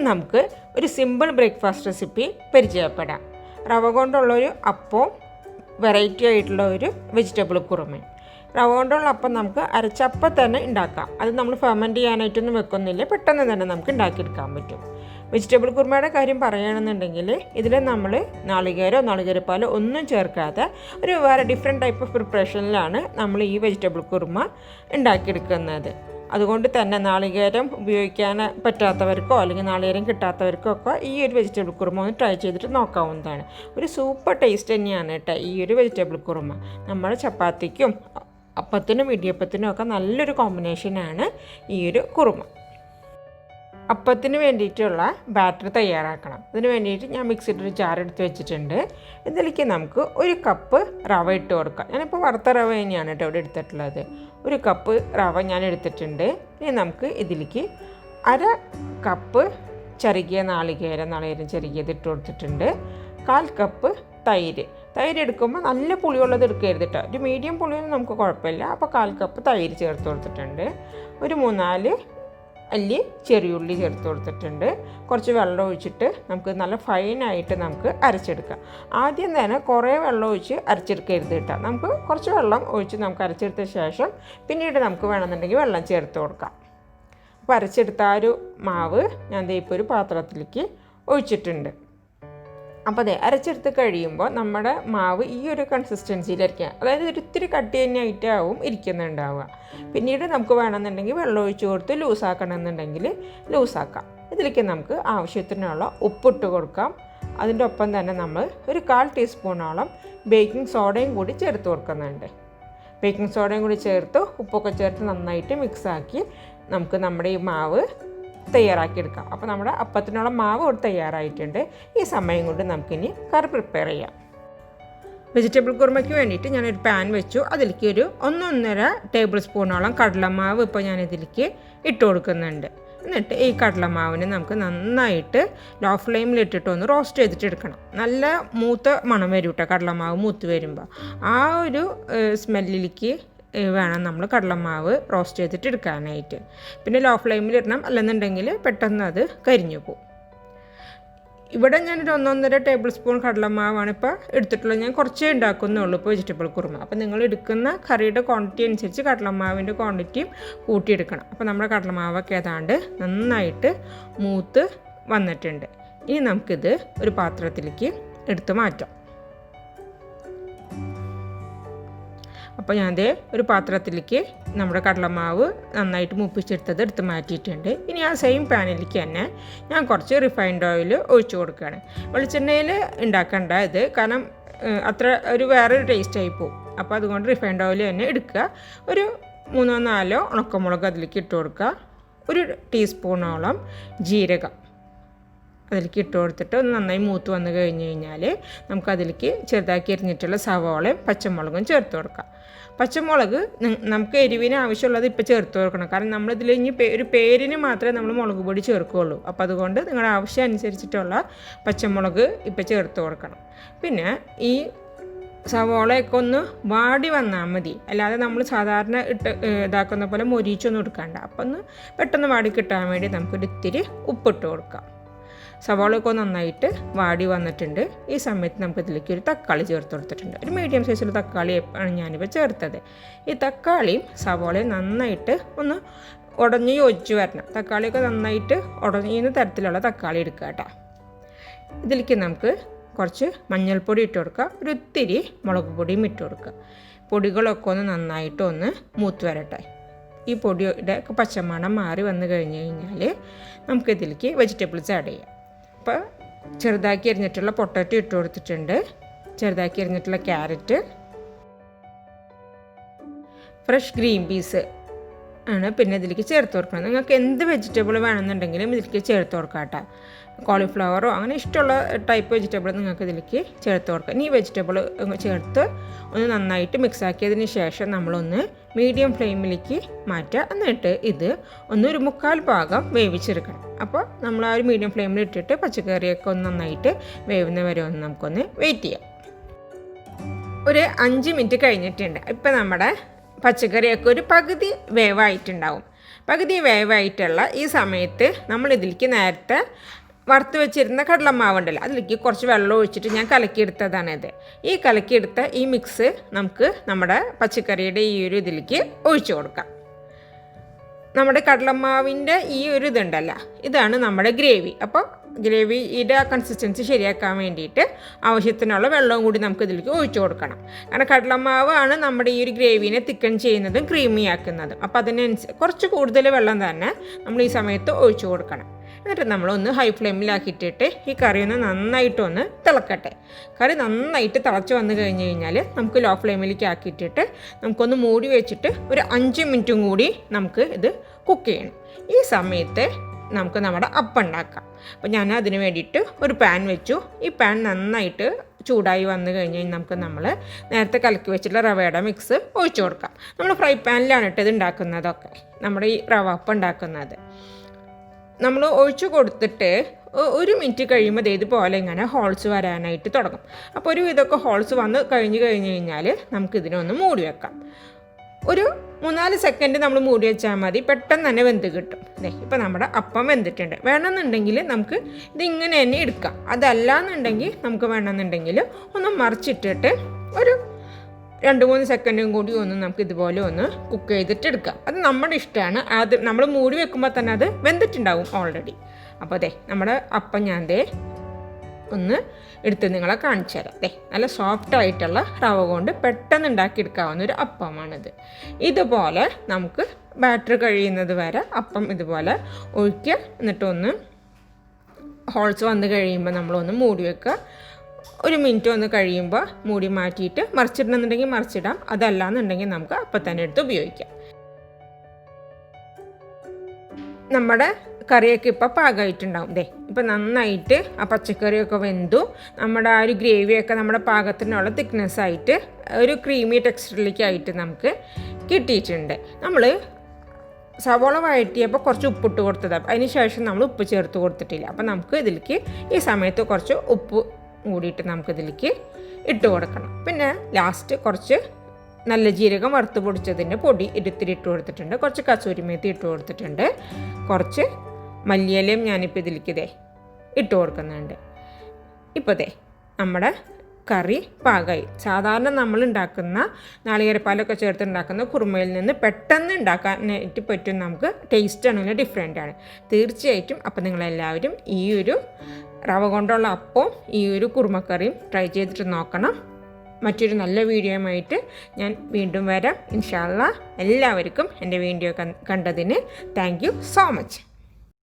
നമുക്ക് ഒരു simple breakfast recipe പരിചയപ്പെടാം. റവ കൊണ്ടുള്ളൊരു അപ്പവും വെറൈറ്റി ആയിട്ടുള്ള ഒരു വെജിറ്റബിൾ കുറുമയും. റവ കൊണ്ടുള്ള അപ്പം നമുക്ക് അരച്ചപ്പം തന്നെ ഉണ്ടാക്കാം. അത് നമ്മൾ ഫെർമെൻറ്റ് ചെയ്യാനായിട്ടൊന്നും വെക്കുന്നില്ല, പെട്ടെന്ന് തന്നെ നമുക്ക് ഉണ്ടാക്കിയെടുക്കാൻ പറ്റും. വെജിറ്റബിൾ കുറുമയുടെ കാര്യം പറയുകയാണെന്നുണ്ടെങ്കിൽ ഇതിൽ നമ്മൾ നാളികേരപ്പാലോ ഒന്നും ചേർക്കാതെ ഒരു വേറെ ഡിഫറെൻറ്റ് ടൈപ്പ് ഓഫ് പ്രിപ്പറേഷനിലാണ് നമ്മൾ ഈ വെജിറ്റബിൾ കുറുമ ഉണ്ടാക്കിയെടുക്കുന്നത്. അതുകൊണ്ട് തന്നെ നാളികേരം ഉപയോഗിക്കാൻ പറ്റാത്തവർക്കോ അല്ലെങ്കിൽ നാളികേരം കിട്ടാത്തവർക്കോ ഒക്കെ ഈ ഒരു വെജിറ്റബിൾ കുറുമ ഒന്ന് ട്രൈ ചെയ്തിട്ട് നോക്കാവുന്നതാണ്. ഒരു സൂപ്പർ ടേസ്റ്റ് തന്നെയാണ് കേട്ടോ ഈ ഒരു വെജിറ്റബിൾ കുറുമ. നമ്മുടെ ചപ്പാത്തിക്കും അപ്പത്തിനും ഇടിയപ്പത്തിനും ഒക്കെ നല്ലൊരു കോമ്പിനേഷനാണ് ഈ ഒരു കുറുമ. അപ്പത്തിന് വേണ്ടിയിട്ടുള്ള ബാറ്റർ തയ്യാറാക്കണം. അതിന് വേണ്ടിയിട്ട് ഞാൻ മിക്സിയുടെ ഒരു ജാർ എടുത്ത് വെച്ചിട്ടുണ്ട്. ഇതിലേക്ക് നമുക്ക് ഒരു കപ്പ് റവ ഇട്ട് കൊടുക്കാം. ഞാനിപ്പോൾ വറുത്ത റവ തന്നെയാണ് കേട്ടോ ഇവിടെ എടുത്തിട്ടുള്ളത്. ഒരു കപ്പ് റവ ഞാൻ എടുത്തിട്ടുണ്ട്. ഇനി നമുക്ക് ഇതിലേക്ക് 1/2 കപ്പ് നാളികേരം ചെറുകിയത് ഇട്ട് കൊടുത്തിട്ടുണ്ട്. 1/4 കപ്പ് തൈര് എടുക്കുമ്പോൾ നല്ല പുളിയുള്ളത് എടുക്കരുത് കേട്ടോ. ഒരു മീഡിയം പുളിയൊന്നും നമുക്ക് കുഴപ്പമില്ല. അപ്പോൾ 1/4 കപ്പ് തൈര് ചേർത്ത് കൊടുത്തിട്ടുണ്ട്. ഒരു 3-4 അല്ലി ചെറിയുള്ളി ചേർത്ത് കൊടുത്തിട്ടുണ്ട്. കുറച്ച് വെള്ളം ഒഴിച്ചിട്ട് നമുക്ക് നല്ല ഫൈനായിട്ട് നമുക്ക് അരച്ചെടുക്കാം. ആദ്യം തന്നെ കുറേ വെള്ളം ഒഴിച്ച് അരച്ചെടുക്കരുത് കേട്ടോ. നമുക്ക് കുറച്ച് വെള്ളം ഒഴിച്ച് നമുക്ക് അരച്ചെടുത്ത ശേഷം പിന്നീട് നമുക്ക് വേണമെന്നുണ്ടെങ്കിൽ വെള്ളം ചേർത്ത് കൊടുക്കാം. അപ്പോൾ അരച്ചെടുത്ത ആ ഒരു മാവ് ഞാൻ ഇപ്പോൾ ഒരു പാത്രത്തിലേക്ക് ഒഴിച്ചിട്ടുണ്ട്. അപ്പോൾ അതെ, അരച്ചെടുത്ത് കഴിയുമ്പോൾ നമ്മുടെ മാവ് ഈ ഒരു കൺസിസ്റ്റൻസിയിലായിരിക്കാം, അതായത് ഒരിത്തിരി കട്ടി തന്നെ ആയിട്ടാവും ഇരിക്കുന്നുണ്ടാവുക. പിന്നീട് നമുക്ക് വേണമെന്നുണ്ടെങ്കിൽ വെള്ളം ഒഴിച്ച് കൊടുത്ത് ലൂസാക്കണമെന്നുണ്ടെങ്കിൽ ലൂസാക്കാം. ഇതിലേക്ക് നമുക്ക് ആവശ്യത്തിനുള്ള ഉപ്പിട്ട് കൊടുക്കാം. അതിൻ്റെ ഒപ്പം തന്നെ നമ്മൾ ഒരു 1/4 ടീസ്പൂണോളം ബേക്കിംഗ് സോഡയും കൂടി ചേർത്ത് കൊടുക്കുന്നുണ്ട്. ബേക്കിംഗ് സോഡയും കൂടി ചേർത്ത് ഉപ്പൊക്കെ ചേർത്ത് നന്നായിട്ട് മിക്സാക്കി നമുക്ക് നമ്മുടെ ഈ മാവ് തയ്യാറാക്കിയെടുക്കാം. അപ്പോൾ നമ്മുടെ അപ്പത്തിനുള്ള മാവ് ഇവിടെ തയ്യാറായിട്ടുണ്ട്. ഈ സമയം കൊണ്ട് നമുക്കിനി കറി പ്രിപ്പയർ ചെയ്യാം. വെജിറ്റബിൾ കുറുമയ്ക്ക് വേണ്ടിയിട്ട് ഞാനൊരു പാൻ വെച്ചു. അതിലേക്ക് ഒരു 1-1.5 ടേബിൾ സ്പൂണോളം കടലമാവ് ഇപ്പോൾ ഞാനിതിലേക്ക് ഇട്ട് കൊടുക്കുന്നുണ്ട്. എന്നിട്ട് ഈ കടലമാവിനെ നമുക്ക് നന്നായിട്ട് ലോ ഫ്ലെയിമിലിട്ടിട്ട് ഒന്ന് റോസ്റ്റ് ചെയ്തിട്ട് എടുക്കണം. നല്ല മൂത്ത മണം വരും കേട്ടോ. കടലമാവ് മൂത്ത് വരുമ്പോൾ ആ ഒരു സ്മെല്ലിലേക്ക് വേണം നമ്മൾ കടലമാവ് റോസ്റ്റ് ചെയ്തിട്ട് എടുക്കാനായിട്ട്. പിന്നെ ലോ ഫ്ലെയിമിലിടണം, അല്ലെന്നുണ്ടെങ്കിൽ പെട്ടെന്ന് അത് കരിഞ്ഞു പോകും. ഇവിടെ ഞാനൊരു 1-1.5 ടേബിൾ സ്പൂൺ കടലമാവാണ് ഇപ്പോൾ എടുത്തിട്ടുള്ളത്. ഞാൻ കുറച്ചേ ഉണ്ടാക്കുന്നുള്ളൂ ഇപ്പോൾ വെജിറ്റബിൾ കുറുമ. അപ്പോൾ നിങ്ങൾ എടുക്കുന്ന കറിയുടെ ക്വാണ്ടിറ്റി അനുസരിച്ച് കടലമാവിൻ്റെ ക്വാണ്ടിറ്റിയും കൂട്ടിയെടുക്കണം. അപ്പോൾ നമ്മുടെ കടലമാവൊക്കെ ഏതാണ്ട് നന്നായിട്ട് മൂത്ത് വന്നിട്ടുണ്ട്. ഇനി നമുക്കിത് ഒരു പാത്രത്തിലേക്ക് എടുത്ത് മാറ്റാം. അപ്പോൾ ഞാൻ ഒരു പാത്രത്തിലേക്ക് നമ്മുടെ കടലമാവ് നന്നായിട്ട് മൂപ്പിച്ചെടുത്തത് എടുത്ത് മാറ്റിയിട്ടുണ്ട്. ഇനി ആ സെയിം പാനിലേക്ക് തന്നെ ഞാൻ കുറച്ച് റിഫൈൻഡ് ഓയിൽ ഒഴിച്ച് കൊടുക്കുകയാണ്. വെളിച്ചെണ്ണയിൽ ഉണ്ടാക്കേണ്ട ഇത്, കാരണം അത്ര ഒരു വേറൊരു ടേസ്റ്റ് ആയി പോകും. അപ്പോൾ അതുകൊണ്ട് റിഫൈൻഡ് ഓയിൽ തന്നെ എടുക്കുക. ഒരു 3-4 ഉണക്കമുളക് അതിലേക്ക് ഇട്ട് കൊടുക്കുക. ഒരു ടീസ്പൂണോളം ജീരകം അതിലേക്ക് ഇട്ട് കൊടുത്തിട്ട് ഒന്ന് നന്നായി മൂത്ത് വന്നു കഴിഞ്ഞ് കഴിഞ്ഞാൽ നമുക്കതിലേക്ക് ചെറുതാക്കി എരിഞ്ഞിട്ടുള്ള സവാളയും പച്ചമുളകും ചേർത്ത് കൊടുക്കാം. പച്ചമുളക് നമുക്ക് എരിവിന് ആവശ്യമുള്ളത് ഇപ്പോൾ ചേർത്ത് കൊടുക്കണം. കാരണം നമ്മളിതിൽ ഇനി ഒരു പേരിന് മാത്രമേ നമ്മൾ മുളക് പൊടി ചേർക്കുകയുള്ളൂ. അപ്പോൾ അതുകൊണ്ട് നിങ്ങളുടെ ആവശ്യം അനുസരിച്ചിട്ടുള്ള പച്ചമുളക് ഇപ്പോൾ ചേർത്ത് കൊടുക്കണം. പിന്നെ ഈ സവാളയൊക്കെ ഒന്ന് വാടി വന്നാൽ മതി, അല്ലാതെ നമ്മൾ സാധാരണ ഇതാക്കുന്ന പോലെ മൊരിച്ചൊന്നും എടുക്കണ്ട. അപ്പം ഒന്ന് പെട്ടെന്ന് വാടി കിട്ടാൻ വേണ്ടി നമുക്കൊരു ഇത്തിരി ഉപ്പിട്ട് കൊടുക്കാം. സവാളയൊക്കെ നന്നായിട്ട് വാടി വന്നിട്ടുണ്ട്. ഈ സമയത്ത് നമുക്കിതിലേക്ക് ഒരു തക്കാളി ചേർത്ത് കൊടുത്തിട്ടുണ്ട്. ഒരു മീഡിയം സൈസിൽ തക്കാളി ആണ് ഞാനിപ്പോൾ ചേർത്തത്. ഈ തക്കാളിയും സവാളയും നന്നായിട്ട് ഒന്ന് ഉടഞ്ഞ് യോജിച്ച് വരണം. തക്കാളിയൊക്കെ നന്നായിട്ട് ഉടഞ്ഞ തരത്തിലുള്ള തക്കാളി എടുക്കുക കേട്ടോ. ഇതിലേക്ക് നമുക്ക് കുറച്ച് മഞ്ഞൾപ്പൊടി ഇട്ട് കൊടുക്കുക. ഒരു ഇത്തിരി മുളക് പൊടിയും ഇട്ട് കൊടുക്കുക. പൊടികളൊക്കെ ഒന്ന് നന്നായിട്ട് ഒന്ന് മൂത്ത് വരട്ടെ. ഈ പൊടിയുടെ പച്ചമണം മാറി വന്നു കഴിഞ്ഞ് കഴിഞ്ഞാൽ നമുക്കിതിലേക്ക് വെജിറ്റബിൾസ് ആഡ് ചെയ്യാം. അപ്പോൾ ചെറുതാക്കി എരിഞ്ഞിട്ടുള്ള പൊട്ടാറ്റോ ഇട്ട് കൊടുത്തിട്ടുണ്ട്. ചെറുതാക്കി എരിഞ്ഞിട്ടുള്ള ക്യാരറ്റ്, ഫ്രഷ് ഗ്രീൻ പീസ് ആണ് പിന്നെ ഇതിലേക്ക് ചേർത്ത് കൊടുക്കണം. നിങ്ങൾക്ക് എന്ത് വെജിറ്റബിൾ വേണമെന്നുണ്ടെങ്കിലും ഇതിലേക്ക് ചേർത്ത് കൊടുക്കാം കേട്ടോ. കോളിഫ്ലവറോ അങ്ങനെ ഇഷ്ടമുള്ള ടൈപ്പ് വെജിറ്റബിൾ നിങ്ങൾക്ക് ഇതിലേക്ക് ചേർത്ത് കൊടുക്കാം. ഈ വെജിറ്റബിൾ ചേർത്ത് ഒന്ന് നന്നായിട്ട് മിക്സാക്കിയതിന് ശേഷം നമ്മളൊന്ന് മീഡിയം ഫ്ലെയിമിലേക്ക് മാറ്റുക. എന്നിട്ട് ഇത് ഒരു 3/4 ഭാഗം വേവിച്ചെടുക്കണം. അപ്പോൾ നമ്മൾ ആ ഒരു മീഡിയം ഫ്ലെയിമിൽ ഇട്ടിട്ട് പച്ചക്കറിയൊക്കെ ഒന്ന് നന്നായിട്ട് വേവുന്ന വരെ ഒന്ന് നമുക്കൊന്ന് വെയിറ്റ് ചെയ്യാം. ഒരു 5 മിനിറ്റ് കഴിഞ്ഞിട്ടുണ്ട്. ഇപ്പം നമ്മുടെ പച്ചക്കറിയൊക്കെ ഒരു പകുതി വേവായിട്ടുണ്ടാവും. പകുതി വേവായിട്ടുള്ള ഈ സമയത്ത് നമ്മളിതിലേക്ക് നേരത്തെ വറുത്ത് വെച്ചിരുന്ന കടലമാവുണ്ടല്ലോ അതിലേക്ക് കുറച്ച് വെള്ളം ഒഴിച്ചിട്ട് ഞാൻ കലക്കിയെടുത്തതാണിത്. ഈ കലക്കിയെടുത്ത ഈ മിക്സ് നമുക്ക് നമ്മുടെ പച്ചക്കറിയുടെ ഈ ഒരു ഇതിലേക്ക് ഒഴിച്ചു കൊടുക്കാം. നമ്മുടെ കടലമാവിൻ്റെ ഈ ഒരു ഇതുണ്ടല്ലോ ഇതാണ് നമ്മുടെ ഗ്രേവി. അപ്പോൾ ഗ്രേവിയുടെ കൺസിസ്റ്റൻസി ശരിയാക്കാൻ വേണ്ടിയിട്ട് ആവശ്യത്തിനുള്ള വെള്ളവും കൂടി നമുക്ക് ഇതിലേക്ക് ഒഴിച്ചു കൊടുക്കണം. കാരണം കടലമാവാണ് നമ്മുടെ ഈ ഒരു ഗ്രേവിനെ തിക്കൻ ചെയ്യുന്നതും ക്രീമി ആക്കുന്നതും. അപ്പോൾ അതിനനുസരിച്ച് കുറച്ച് കൂടുതൽ വെള്ളം തന്നെ നമ്മൾ ഈ സമയത്ത് ഒഴിച്ചു കൊടുക്കണം. എന്നിട്ട് നമ്മളൊന്ന് ഹൈ ഫ്ലെയിമിലാക്കിയിട്ടിട്ട് ഈ കറി ഒന്ന് നന്നായിട്ടൊന്ന് തിളക്കട്ടെ. കറി നന്നായിട്ട് തിളച്ച് വന്നു കഴിഞ്ഞ് കഴിഞ്ഞാൽ നമുക്ക് ലോ ഫ്ലെയിമിലേക്ക് ആക്കിയിട്ടിട്ട് നമുക്കൊന്ന് മൂടി വെച്ചിട്ട് ഒരു 5 മിനിറ്റും കൂടി നമുക്ക് ഇത് കുക്ക് ചെയ്യണം. ഈ സമയത്ത് നമുക്ക് നമ്മുടെ അപ്പം ഉണ്ടാക്കാം. അപ്പോൾ ഞാൻ അതിന് വേണ്ടിയിട്ട് ഒരു പാൻ വെച്ചു. ഈ പാൻ നന്നായിട്ട് ചൂടായി വന്നു കഴിഞ്ഞ് കഴിഞ്ഞാൽ നമ്മൾ നേരത്തെ കലക്കി വെച്ചിട്ടുള്ള റവയുടെ മിക്സ് ഒഴിച്ചു കൊടുക്കാം. നമ്മൾ ഫ്രൈ പാനിലാണ് ഇത് ഉണ്ടാക്കുന്നതൊക്കെ, നമ്മുടെ ഈ റവ അപ്പം ഉണ്ടാക്കുന്നത്. നമ്മൾ ഒഴിച്ചു കൊടുത്തിട്ട് 1 മിനിറ്റ് കഴിയുമ്പോൾ ഇതുപോലെ ഇങ്ങനെ ഹോൾസ് വരാനായിട്ട് തുടങ്ങും. അപ്പോൾ ഒരു ഇതൊക്കെ ഹോൾസ് വന്ന് കഴിഞ്ഞ് കഴിഞ്ഞാൽ നമുക്കിതിനൊന്ന് മൂടി വെക്കാം. ഒരു 3-4 സെക്കൻഡ് നമ്മൾ മൂടി വെച്ചാൽ മതി, പെട്ടെന്ന് തന്നെ വെന്ത് കിട്ടും. ഇപ്പോൾ നമ്മുടെ അപ്പം വെന്തിട്ടുണ്ട്. വേണമെന്നുണ്ടെങ്കിൽ നമുക്ക് ഇതിങ്ങനെ തന്നെ എടുക്കാം. അതല്ലാന്നുണ്ടെങ്കിൽ നമുക്ക് വേണമെന്നുണ്ടെങ്കിൽ ഒന്ന് മറിച്ചിട്ടിട്ട് ഒരു 2-3 സെക്കൻഡും കൂടി ഒന്ന് നമുക്ക് ഇതുപോലെ ഒന്ന് കുക്ക് ചെയ്തിട്ട് എടുക്കാം. അത് നമ്മുടെ ഇഷ്ടമാണ്. അത് നമ്മൾ മൂടി വെക്കുമ്പോൾ തന്നെ അത് വെന്തിട്ടുണ്ടാവും ഓൾറെഡി. അപ്പോൾ നമ്മുടെ അപ്പം ഞാൻ ഒന്ന് എടുത്ത് നിങ്ങളെ കാണിച്ചു തരാം. നല്ല സോഫ്റ്റ് ആയിട്ടുള്ള റവ കൊണ്ട് പെട്ടെന്ന് ഉണ്ടാക്കിയെടുക്കാവുന്ന ഒരു അപ്പമാണിത്. ഇതുപോലെ നമുക്ക് ബാറ്റർ കഴിയുന്നത് വരെ അപ്പം ഇതുപോലെ ഒഴിക്കുക. എന്നിട്ടൊന്ന് ഹോൾസ് വന്ന് കഴിയുമ്പോൾ നമ്മളൊന്ന് മൂടി വെക്കുക. 1 മിനിറ്റ് ഒന്ന് കഴിയുമ്പോൾ മൂടി മാറ്റിയിട്ട് മറിച്ചിടണമെന്നുണ്ടെങ്കിൽ മറിച്ചിടാം. അതല്ലാന്നുണ്ടെങ്കിൽ നമുക്ക് അപ്പം തന്നെ എടുത്ത് ഉപയോഗിക്കാം. നമ്മുടെ കറിയൊക്കെ ഇപ്പോൾ പാകമായിട്ടുണ്ടാവും. ഇപ്പം നന്നായിട്ട് ആ പച്ചക്കറിയൊക്കെ വെന്തു. നമ്മുടെ ആ ഒരു ഗ്രേവിയൊക്കെ നമ്മുടെ പാകത്തിനുള്ള തിക്നെസ്സായിട്ട് ഒരു ക്രീമി ടെക്സ്ചറിലേക്കായിട്ട് നമുക്ക് കിട്ടിയിട്ടുണ്ട്. നമ്മൾ സവോള വഴറ്റിയപ്പോൾ കുറച്ച് ഉപ്പിട്ട് കൊടുത്തതാണ്. അതിന് ശേഷം നമ്മൾ ഉപ്പ് ചേർത്ത് കൊടുത്തിട്ടില്ല. അപ്പോൾ നമുക്ക് ഇതിലേക്ക് ഈ സമയത്ത് കുറച്ച് ഉപ്പ് കൂടിയിട്ട് നമുക്കിതിലേക്ക് ഇട്ട് കൊടുക്കണം. പിന്നെ ലാസ്റ്റ് കുറച്ച് നല്ല ജീരകം വറുത്ത് പൊടിച്ചതിൻ്റെ പൊടി ഇത്തിരി ഇട്ട് കൊടുത്തിട്ടുണ്ട്. കുറച്ച് കസൂരി മേത്തി ഇട്ട് കൊടുത്തിട്ടുണ്ട്. കുറച്ച് മല്ലിയിലയും ഞാനിപ്പോൾ ഇതിലേക്ക് ഇട്ട് കൊടുക്കുന്നുണ്ട്. ഇപ്പോൾ നമ്മുടെ കറി പാകമായി. സാധാരണ നമ്മൾ ഉണ്ടാക്കുന്ന നാളികേരപ്പാലൊക്കെ ചേർത്ത് ഉണ്ടാക്കുന്ന കുറുമയിൽ നിന്ന് പെട്ടെന്ന് ഉണ്ടാക്കാനായിട്ട് പറ്റും. നമുക്ക് ടേസ്റ്റ് ആണെങ്കിൽ ഡിഫറെൻ്റ് ആണ് തീർച്ചയായിട്ടും. അപ്പോൾ നിങ്ങളെല്ലാവരും ഈ ഒരു റവ കൊണ്ടുള്ള അപ്പവും ഈ ഒരു കുറുമക്കറിയും ട്രൈ ചെയ്തിട്ട് നോക്കണം. മറ്റൊരു നല്ല വീഡിയോയുമായിട്ട് ഞാൻ വീണ്ടും വരാം ഇൻഷാ അല്ലാഹ്. എല്ലാവർക്കും എൻ്റെ വീഡിയോ കണ്ടതിന് താങ്ക് യു സോ മച്ച്.